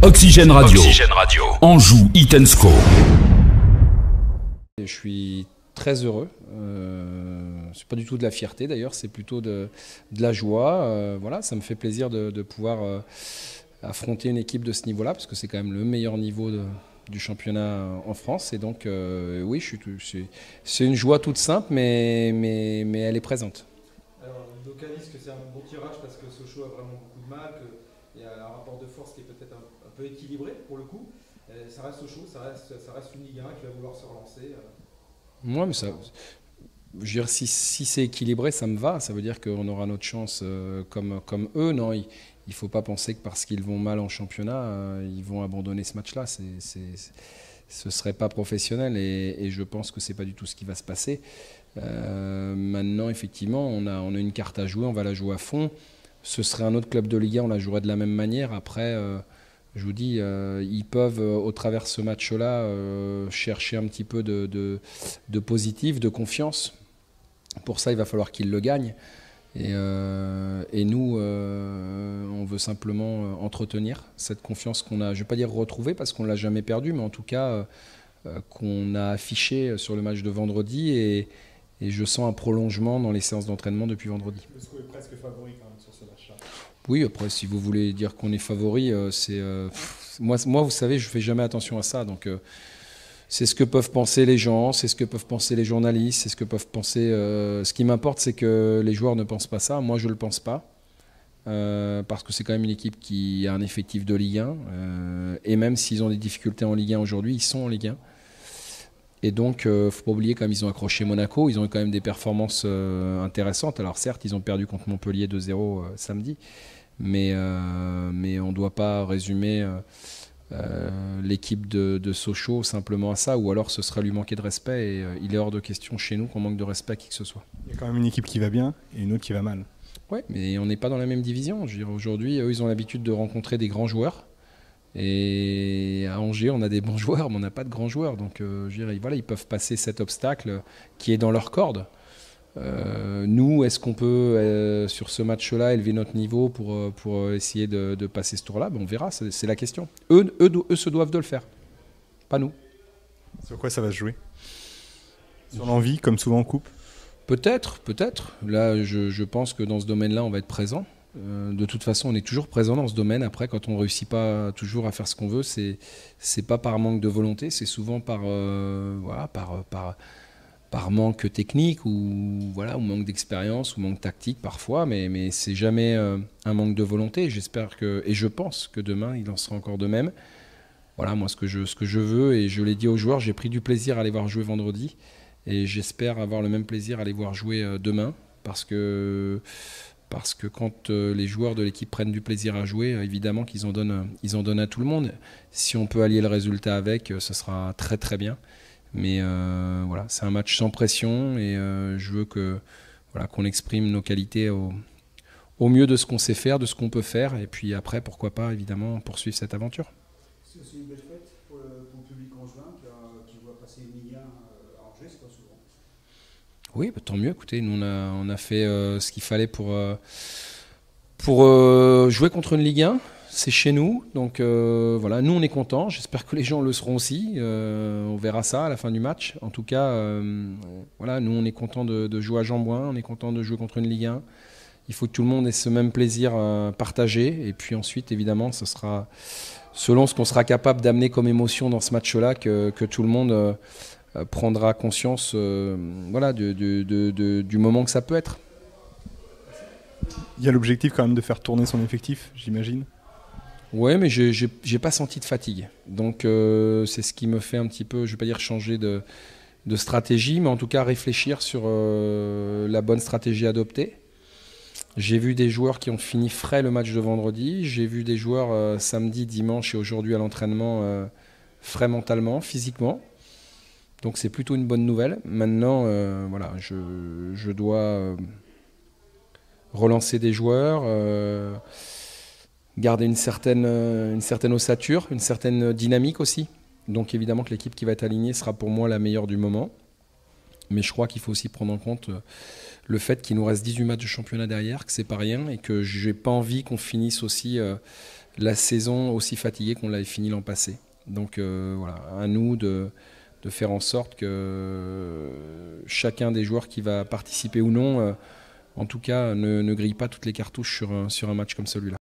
Oxygène Radio. Anjou Hit & Score. Je suis très heureux. C'est pas du tout de la fierté d'ailleurs, c'est plutôt de la joie. Voilà, ça me fait plaisir de pouvoir affronter une équipe de ce niveau-là, parce que c'est quand même le meilleur niveau du championnat en France. Et donc, oui, c'est une joie toute simple, mais elle est présente. Alors, d'aucuns disent que c'est un bon tirage parce que Sochaux a vraiment beaucoup de mal, qu'il y a un rapport de force qui est peut-être un peu équilibré pour le coup. Ça reste Sochaux, ça reste une Ligue 1 qui va vouloir se relancer. Moi, mais ça, je veux dire, si c'est équilibré, ça me va. Ça veut dire qu'on aura notre chance comme eux. Non, il ne faut pas penser que parce qu'ils vont mal en championnat, ils vont abandonner ce match-là. Ce ne serait pas professionnel et je pense que ce n'est pas du tout ce qui va se passer. Maintenant, effectivement, on a une carte à jouer, on va la jouer à fond. Ce serait un autre club de Ligue 1, on la jouerait de la même manière. Après, je vous dis, ils peuvent, au travers de ce match-là, chercher un petit peu de positif, de confiance. Pour ça, il va falloir qu'ils le gagnent. Et nous, on veut simplement entretenir cette confiance qu'on a, je ne vais pas dire retrouvée parce qu'on ne l'a jamais perdue, mais en tout cas qu'on a affiché sur le match de vendredi. Et je sens un prolongement dans les séances d'entraînement depuis vendredi. Le score est presque favori quand même sur ce match-là. Oui, après, si vous voulez dire qu'on est favori, moi, vous savez, je ne fais jamais attention à ça. Donc, c'est ce que peuvent penser les gens, c'est ce que peuvent penser les journalistes, c'est ce que peuvent penser. Ce qui m'importe, c'est que les joueurs ne pensent pas ça. Moi, je ne le pense pas. Parce que c'est quand même une équipe qui a un effectif de Ligue 1. Et même s'ils ont des difficultés en Ligue 1 aujourd'hui, ils sont en Ligue 1. Et donc, il ne faut pas oublier, comme ils ont accroché Monaco, ils ont eu quand même des performances intéressantes. Alors certes, ils ont perdu contre Montpellier 2-0 samedi, mais on ne doit pas résumer l'équipe de Sochaux simplement à ça, ou alors ce serait lui manquer de respect, et il est hors de question chez nous qu'on manque de respect à qui que ce soit. Il y a quand même une équipe qui va bien et une autre qui va mal. Oui, mais on n'est pas dans la même division. Je veux dire, aujourd'hui, eux, ils ont l'habitude de rencontrer des grands joueurs. Et à Angers, on a des bons joueurs, mais on n'a pas de grands joueurs. Donc, je dirais, voilà, ils peuvent passer cet obstacle qui est dans leur corde. Nous, est-ce qu'on peut, sur ce match-là, élever notre niveau pour essayer de passer ce tour-là? On verra, c'est la question. Eux se doivent de le faire, pas nous. Sur quoi ça va se jouer? Sur l'envie, comme souvent en coupe? Peut-être. Là, je pense que dans ce domaine-là, on va être présent. De toute façon, on est toujours présent dans ce domaine. Après, quand on ne réussit pas toujours à faire ce qu'on veut, c'est pas par manque de volonté, c'est souvent par manque technique ou manque d'expérience ou manque tactique parfois, mais c'est jamais un manque de volonté. J'espère et je pense que demain, il en sera encore de même. Voilà, moi, ce que je veux, et je l'ai dit aux joueurs, j'ai pris du plaisir à les voir jouer vendredi, et j'espère avoir le même plaisir à les voir jouer demain, parce que quand les joueurs de l'équipe prennent du plaisir à jouer, évidemment qu'ils en donnent à tout le monde. Si on peut allier le résultat avec, ce sera très très bien. Mais voilà, c'est un match sans pression, et je veux qu'on exprime nos qualités au mieux de ce qu'on sait faire, de ce qu'on peut faire. Et puis après, pourquoi pas, évidemment, poursuivre cette aventure. C'est aussi une belle fête pour le public angevin qui voit passer une Ligue 1 à Angers, c'est pas souvent. Oui, tant mieux. Écoutez, nous on a fait ce qu'il fallait pour jouer contre une Ligue 1. C'est chez nous, donc voilà. Nous on est contents. J'espère que les gens le seront aussi. On verra ça à la fin du match. En tout cas, voilà, nous on est contents de jouer à Jean-Bouin. On est contents de jouer contre une Ligue 1. Il faut que tout le monde ait ce même plaisir partagé. Et puis ensuite, évidemment, ce sera selon ce qu'on sera capable d'amener comme émotion dans ce match-là que tout le monde prendra conscience du moment que ça peut être. Il y a l'objectif quand même de faire tourner son effectif, j'imagine. Ouais, mais j'ai pas senti de fatigue. Donc c'est ce qui me fait un petit peu, je vais pas dire changer de stratégie, mais en tout cas réfléchir sur la bonne stratégie adoptée. J'ai vu des joueurs qui ont fini frais le match de vendredi. J'ai vu des joueurs samedi, dimanche et aujourd'hui à l'entraînement frais mentalement, physiquement. Donc c'est plutôt une bonne nouvelle. Maintenant, voilà, je dois relancer des joueurs, garder une certaine ossature, une certaine dynamique aussi. Donc évidemment que l'équipe qui va être alignée sera pour moi la meilleure du moment. Mais je crois qu'il faut aussi prendre en compte le fait qu'il nous reste 18 matchs de championnat derrière, que c'est pas rien, et que j'ai pas envie qu'on finisse aussi la saison aussi fatiguée qu'on l'avait fini l'an passé. Donc voilà, à nous de faire en sorte que chacun des joueurs qui va participer ou non, en tout cas, ne grille pas toutes les cartouches sur un match comme celui-là.